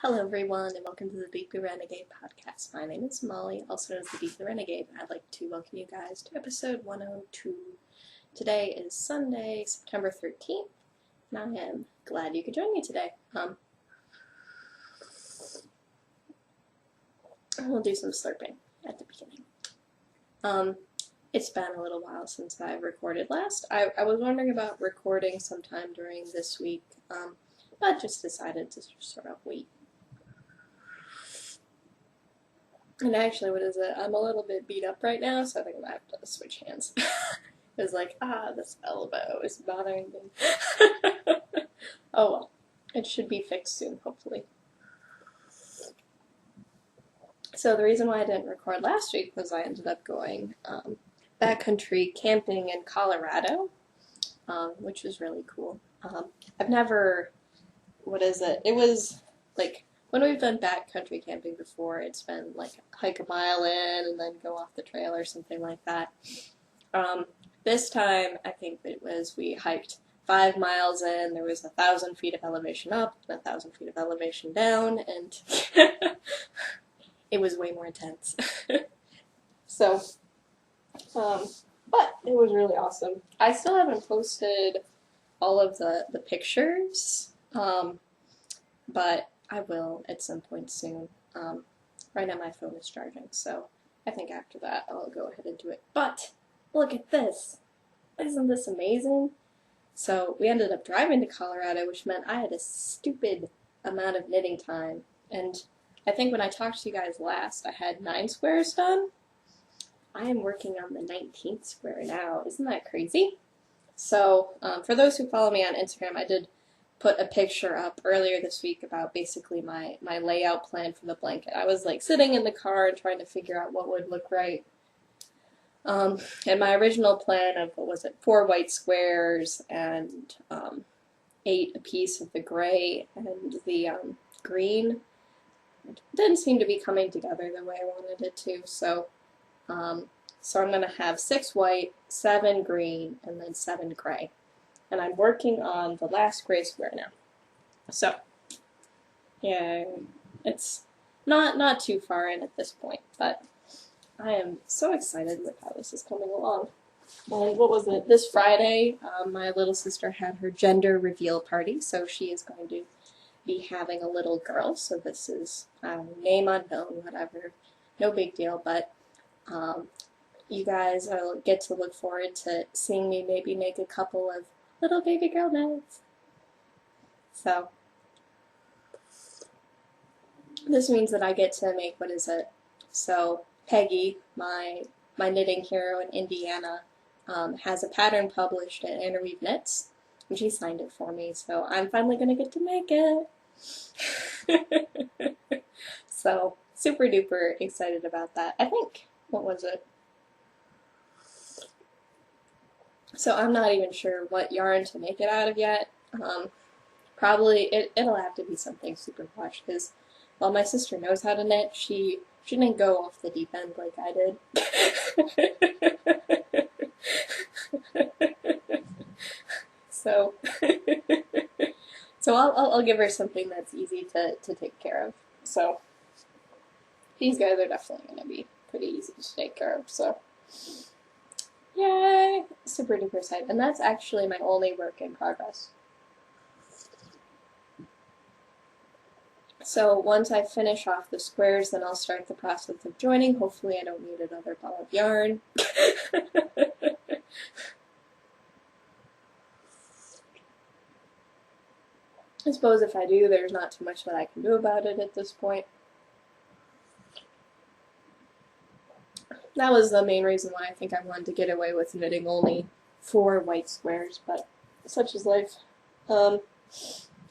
Hello everyone and welcome to the Deepbluerenegade podcast. My name is Molly, also known as the Deepbluerenegade, and I'd like to welcome you guys to episode 102. Today is Sunday, September 13th, and I am glad you could join me today. We'll do some slurping at the beginning. It's been a little while since I recorded last. I was wondering about recording sometime during this week, but just decided to sort of wait. And actually, what is it? I'm a little bit beat up right now, so I think I might have to switch hands. It was like, this elbow is bothering me. Oh well, it should be fixed soon, hopefully. So the reason why I didn't record last week was I ended up going backcountry camping in Colorado, which was really cool. I've never, it was like, when we've done backcountry camping before, it's been like hike a mile in and then go off the trail or something like that. This time, I think it was we hiked 5 miles in, there was 1,000 feet of elevation up and 1,000 feet of elevation down, and it was way more intense. So, but it was really awesome. I still haven't posted all of the pictures, but I will at some point soon. Right now my phone is charging, so I think after that I'll go ahead and do it. But look at this! Isn't this amazing? So we ended up driving to Colorado, which meant I had a stupid amount of knitting time. And I think when I talked to you guys last, I had 9 squares done. I am working on the 19th square now. Isn't that crazy? So for those who follow me on Instagram, I did put a picture up earlier this week about basically my layout plan for the blanket. I was like sitting in the car and trying to figure out what would look right. And my original plan of, 4 white squares and 8 apiece of the gray and the green didn't seem to be coming together the way I wanted it to. So I'm going to have 6 white, 7 green, and then 7 gray. And I'm working on the last gray square now. So, yeah, it's not too far in at this point, but I am so excited with how this is coming along. And this Friday, my little sister had her gender reveal party, so she is going to be having a little girl, so this is, name unknown, whatever, no big deal, but you guys will get to look forward to seeing me maybe make a couple of little baby girl knits. So this means that I get to make, so Peggy, my knitting hero in Indiana, has a pattern published at Interweave Knits, and she signed it for me, so I'm finally going to get to make it. So super duper excited about that. I think, so I'm not even sure what yarn to make it out of yet. Probably it'll have to be something super plush, because while my sister knows how to knit, she didn't go off the deep end like I did. So I'll give her something that's easy to take care of. So these guys are definitely going to be pretty easy to take care of. So yay! Super duper excited. And that's actually my only work in progress. So once I finish off the squares, then I'll start the process of joining. Hopefully I don't need another ball of yarn. I suppose if I do, there's not too much that I can do about it at this point. That was the main reason why I think I wanted to get away with knitting only 4 white squares, but such is life. I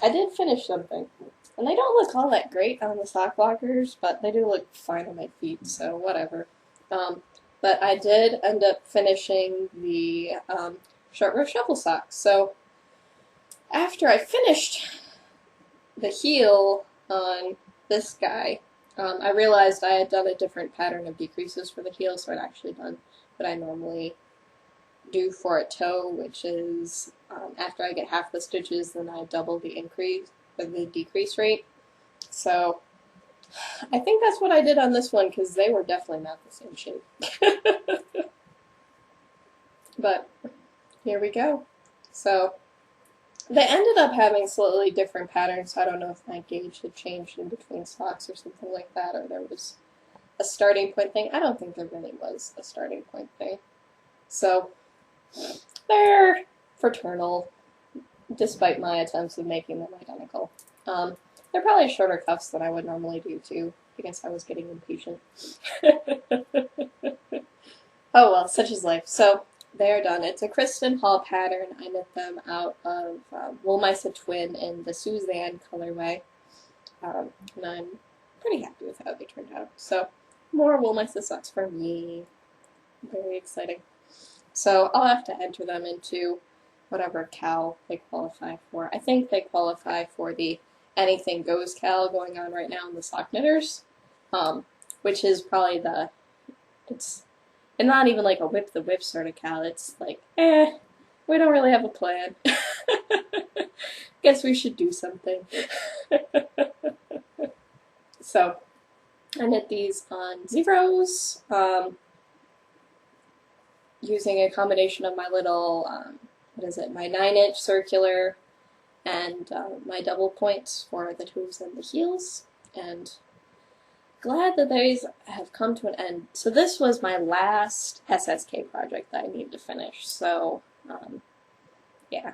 did finish something, and they don't look all that great on the sock blockers, but they do look fine on my feet, so whatever. But I did end up finishing the short row shuffle socks. So after I finished the heel on this guy, I realized I had done a different pattern of decreases for the heel, so I'd actually done what I normally do for a toe, which is after I get half the stitches, then I double the increase or the decrease rate. So I think that's what I did on this one because they were definitely not the same shape. But here we go. So they ended up having slightly different patterns, so I don't know if my gauge had changed in between socks or something like that, or there was a starting point thing. I don't think there really was a starting point thing. So they're fraternal, despite my attempts of making them identical. They're probably shorter cuffs than I would normally do too. I guess I was getting impatient. Oh well, such is life. So they're done. It's a Kristen Hall pattern. I knit them out of Woolmisa Twin in the Suzanne colorway. And I'm pretty happy with how they turned out. So more Woolmisa socks for me. Very exciting. So I'll have to enter them into whatever cal they qualify for. I think they qualify for the Anything Goes cal going on right now in the sock knitters, which is probably it's not even like a whip the whip sort of cal. It's like, we don't really have a plan. Guess we should do something. So I knit these on zeros, using a combination of my little, my 9-inch circular and my double points for the toes and the heels, and glad that these have come to an end. So this was my last SSK project that I need to finish, so yeah.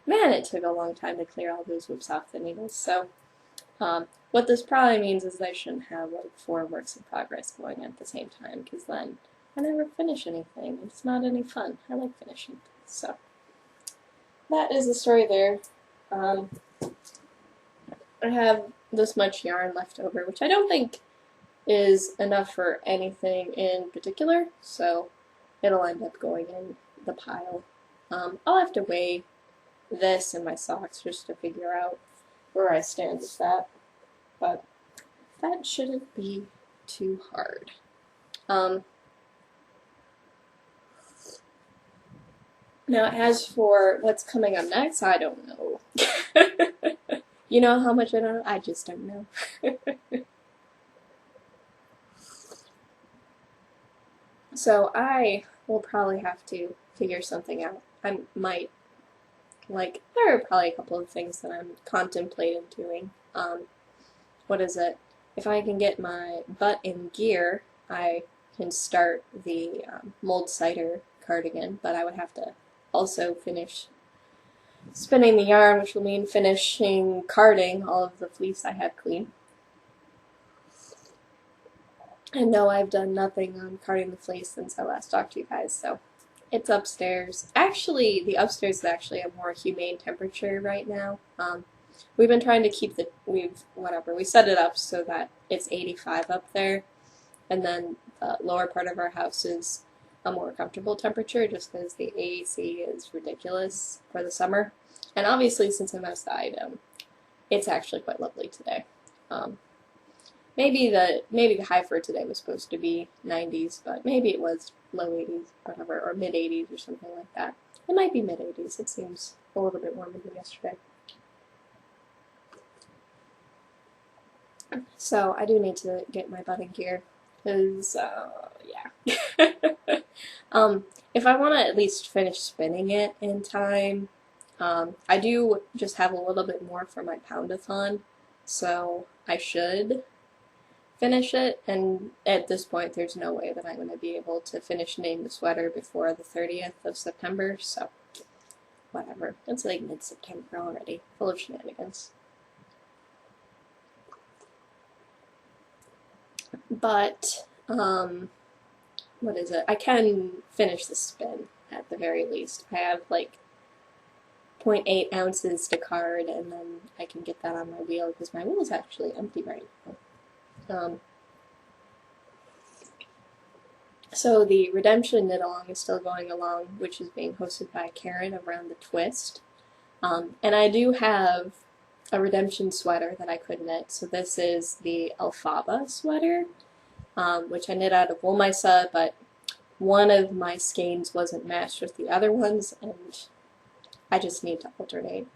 Man, it took a long time to clear all those whips off the needles, so what this probably means is I shouldn't have like 4 works in progress going at the same time, because then I never finish anything. It's not any fun. I like finishing things, so that is the story there. I have this much yarn left over, which I don't think is enough for anything in particular, so it'll end up going in the pile. I'll have to weigh this and my socks just to figure out where I stand with that, but that shouldn't be too hard. Now, as for what's coming up next, I don't know. You know how much I don't know? I just don't know. So I will probably have to figure something out. I might, there are probably a couple of things that I'm contemplating doing. If I can get my butt in gear, I can start the mold cider cardigan, but I would have to also finish spinning the yarn, which will mean finishing carding all of the fleece I had clean. And no, I've done nothing on carding the fleece since I last talked to you guys, so it's upstairs. Actually, the upstairs is actually a more humane temperature right now. We've been trying to keep we set it up so that it's 85 up there, and then the lower part of our house is a more comfortable temperature just because the AC is ridiculous for the summer. And obviously, since I'm outside, it's actually quite lovely today. Maybe the high for today was supposed to be 90s, but maybe it was low 80s, whatever, or mid 80s or something like that. It might be mid 80s. It seems a little bit warmer than yesterday. So I do need to get my butt in gear, because, yeah. If I want to at least finish spinning it in time, I do just have a little bit more for my pound-a-thon, so I should finish it, and at this point there's no way that I'm going to be able to finish knitting the sweater before the 30th of September, so whatever. It's like mid-September already, full of shenanigans. But, I can finish the spin at the very least. I have like 0.8 ounces to card, and then I can get that on my wheel because my wheel is actually empty right now. So the Redemption Knit Along is still going along, which is being hosted by Karen around the twist. And I do have a Redemption sweater that I could knit. So this is the Alfaba sweater, which I knit out of Woolmisa, but one of my skeins wasn't matched with the other ones, and I just need to alternate.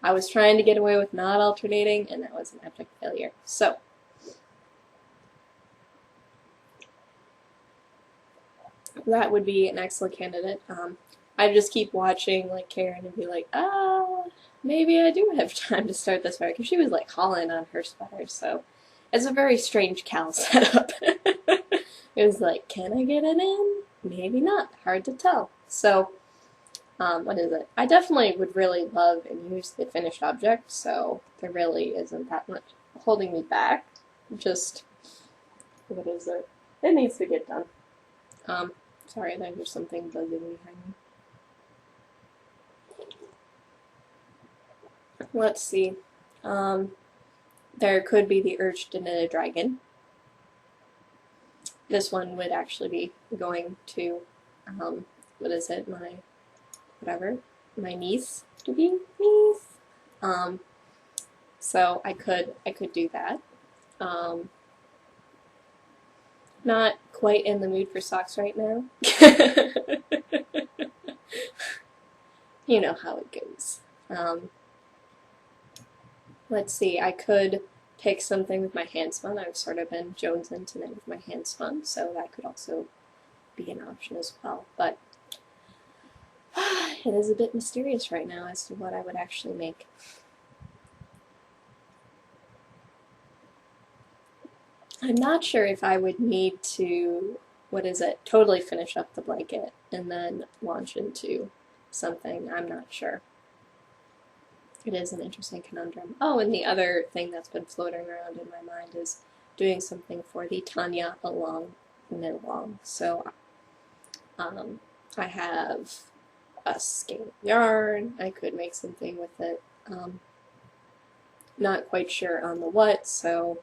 I was trying to get away with not alternating, and that was an epic failure. So, that would be an excellent candidate. I just keep watching like Karen and be like, maybe I do have time to start this fire, because she was like hauling on her sweater, so it's a very strange Cal setup. It was like, can I get it in? Maybe not. Hard to tell. So, what is it? I definitely would really love and use the finished object, so there really isn't that much holding me back. Just, what is it? It needs to get done. Sorry, there's something buzzing behind me. Let's see. There could be the urge to knit a dragon. This one would actually be going to, what is it, my niece to be niece. So I could do that. Not quite in the mood for socks right now. You know how it goes. Let's see, I could pick something with my hand spun. I've sort of been jonesing to knit with my hand spun, so that could also be an option as well. But it is a bit mysterious right now as to what I would actually make. I'm not sure if I would need to, totally finish up the blanket and then launch into something. I'm not sure. It is an interesting conundrum. Oh, and the other thing that's been floating around in my mind is doing something for the Tanya Along knit along. So I have a skein of yarn. I could make something with it. Not quite sure on the what, so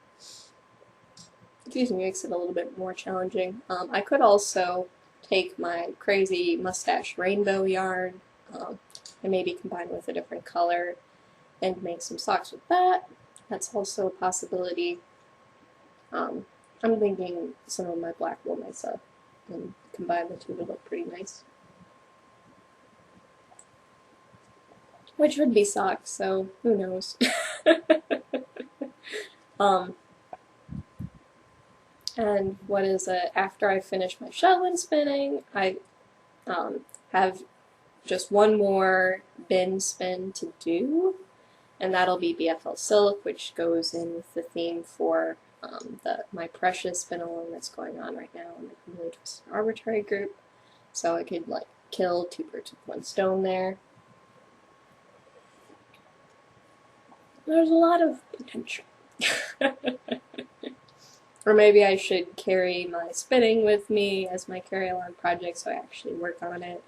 excuse me, makes it a little bit more challenging. I could also take my crazy mustache rainbow yarn and maybe combine with a different color and make some socks with that. That's also a possibility. I'm thinking some of my black wool myself and combine the two to look pretty nice. Which would be socks, so who knows. And what is it? After I finish my shetland spinning, I have just one more bin spin to do, and that'll be BFL Silk, which goes in with the theme for my precious spin along that's going on right now in the Really Twisted Arbitrary group. So I could like kill 2 birds with 1 stone there. There's a lot of potential. Or maybe I should carry my spinning with me as my carry-along project so I actually work on it.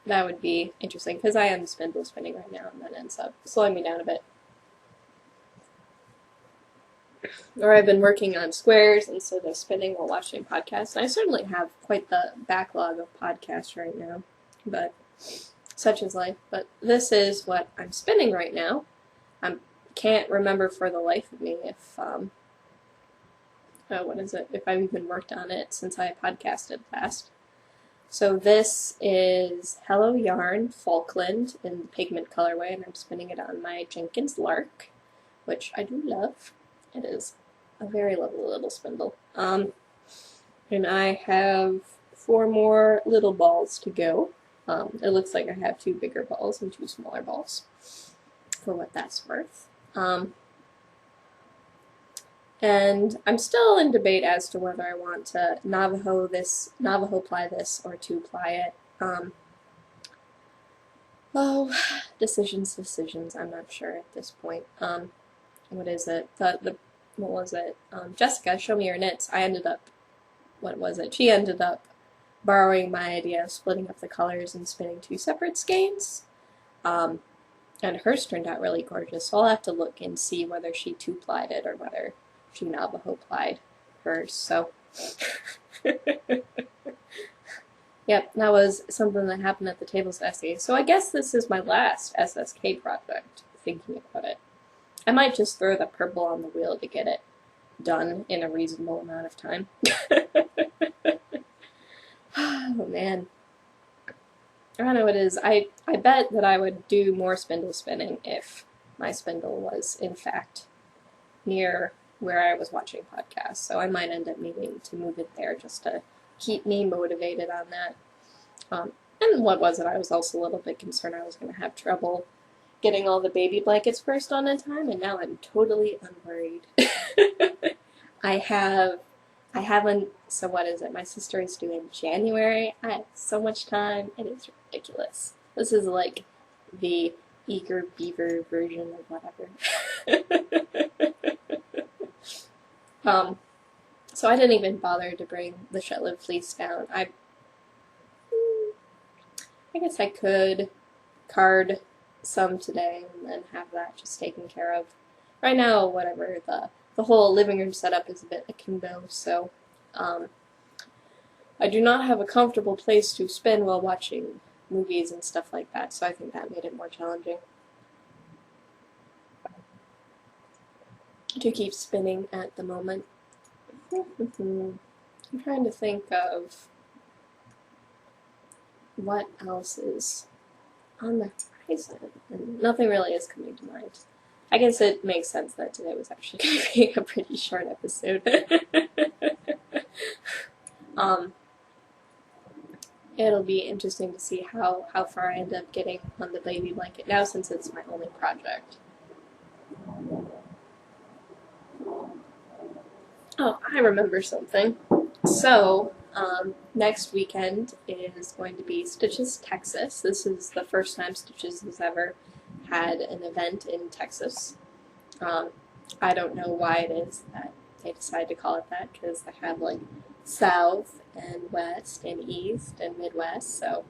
That would be interesting, because I am spindle spinning right now, and that ends up slowing me down a bit. Or I've been working on squares instead of spinning while watching podcasts. And I certainly have quite the backlog of podcasts right now, but such is life. But this is what I'm spinning right now. I can't remember for the life of me if if I've even worked on it since I podcasted last. So this is Hello Yarn Falkland in the pigment colorway, and I'm spinning it on my Jenkins Lark, which I do love. It is a very lovely little spindle. And I have 4 more little balls to go. It looks like I have 2 bigger balls and 2 smaller balls, for what that's worth. And I'm still in debate as to whether I want to Navajo ply this, or 2-ply it. Decisions. I'm not sure at this point. What is it? What was it? Jessica, Show Me Your Knits. She ended up borrowing my idea of splitting up the colors and spinning 2 separate skeins. And hers turned out really gorgeous, so I'll have to look and see whether she 2-plied it or whether she Navajo-plied hers, so. Yep, that was something that happened at the tables essay. So I guess this is my last SSK project, thinking about it. I might just throw the purple on the wheel to get it done in a reasonable amount of time. Oh, man. I don't know what it is. I bet that I would do more spindle spinning if my spindle was, in fact, near where I was watching podcasts. So I might end up needing to move it there just to keep me motivated on that. And what was it? I was also a little bit concerned I was going to have trouble getting all the baby blankets first on in time, and now I'm totally unworried. I haven't, so what is it? My sister is due in January. I have so much time. It is ridiculous. This is like the eager beaver version of whatever. So I didn't even bother to bring the Shetland fleece down. I guess I could card some today and then have that just taken care of. Right now, whatever, the whole living room setup is a bit akimbo, so I do not have a comfortable place to spin while watching movies and stuff like that, so I think that made it more challenging to keep spinning at the moment. I'm trying to think of what else is on the horizon, and nothing really is coming to mind. I guess it makes sense that today was actually going to be a pretty short episode. It'll be interesting to see how far I end up getting on the baby blanket now, since it's my only project. Oh, I remember something. So, next weekend is going to be Stitches Texas. This is the first time Stitches has ever had an event in Texas. I don't know why it is that they decided to call it that, because they have like South and West and East and Midwest, so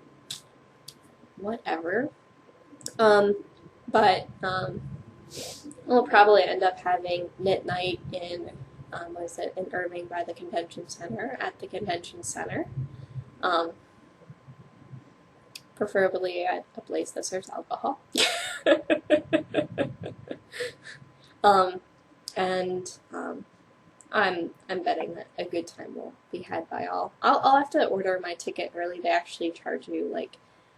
whatever. But we'll probably end up having knit night in in Irving by the convention center, at the convention center. Preferably at a place that serves alcohol. I'm betting that a good time will be had by all. I'll have to order my ticket early. They actually charge you like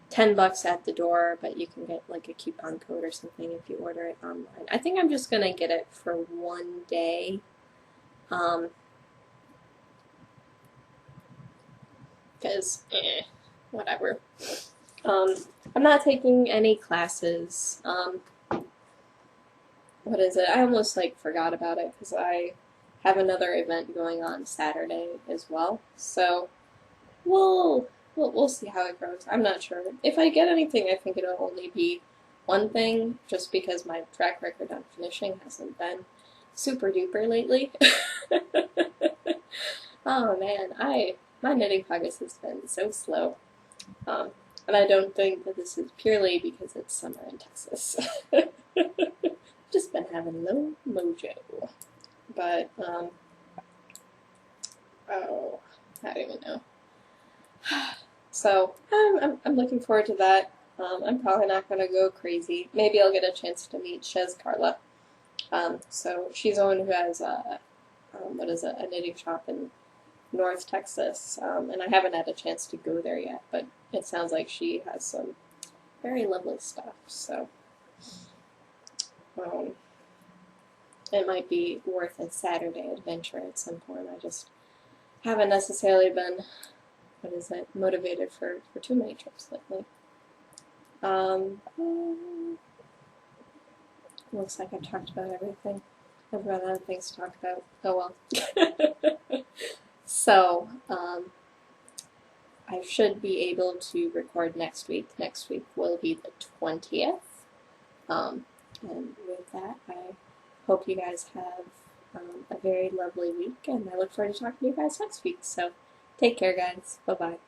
$10 at the door, but you can get like a coupon code or something if you order it online. I think I'm just gonna get it for one day. Because, whatever. I'm not taking any classes. What is it? I almost like forgot about it because I have another event going on Saturday as well. So we'll see how it goes. I'm not sure. If I get anything, I think it'll only be one thing, just because my track record on finishing hasn't been super duper lately. Oh man, my knitting progress has been so slow. And I don't think that this is purely because it's summer in Texas. Just been having low mojo. But, oh, I don't even know. So, I'm looking forward to that. I'm probably not going to go crazy. Maybe I'll get a chance to meet Shez Carla. So she's the one who has a knitting shop in North Texas, and I haven't had a chance to go there yet, but it sounds like she has some very lovely stuff, so it might be worth a Saturday adventure at some point. I just haven't necessarily been, motivated for too many trips lately. Looks like I've talked about everything. I've run out of things to talk about. Oh well. So, I should be able to record next week. Next week will be the 20th. And with that, I hope you guys have a very lovely week, and I look forward to talking to you guys next week. So, take care, guys. Bye-bye.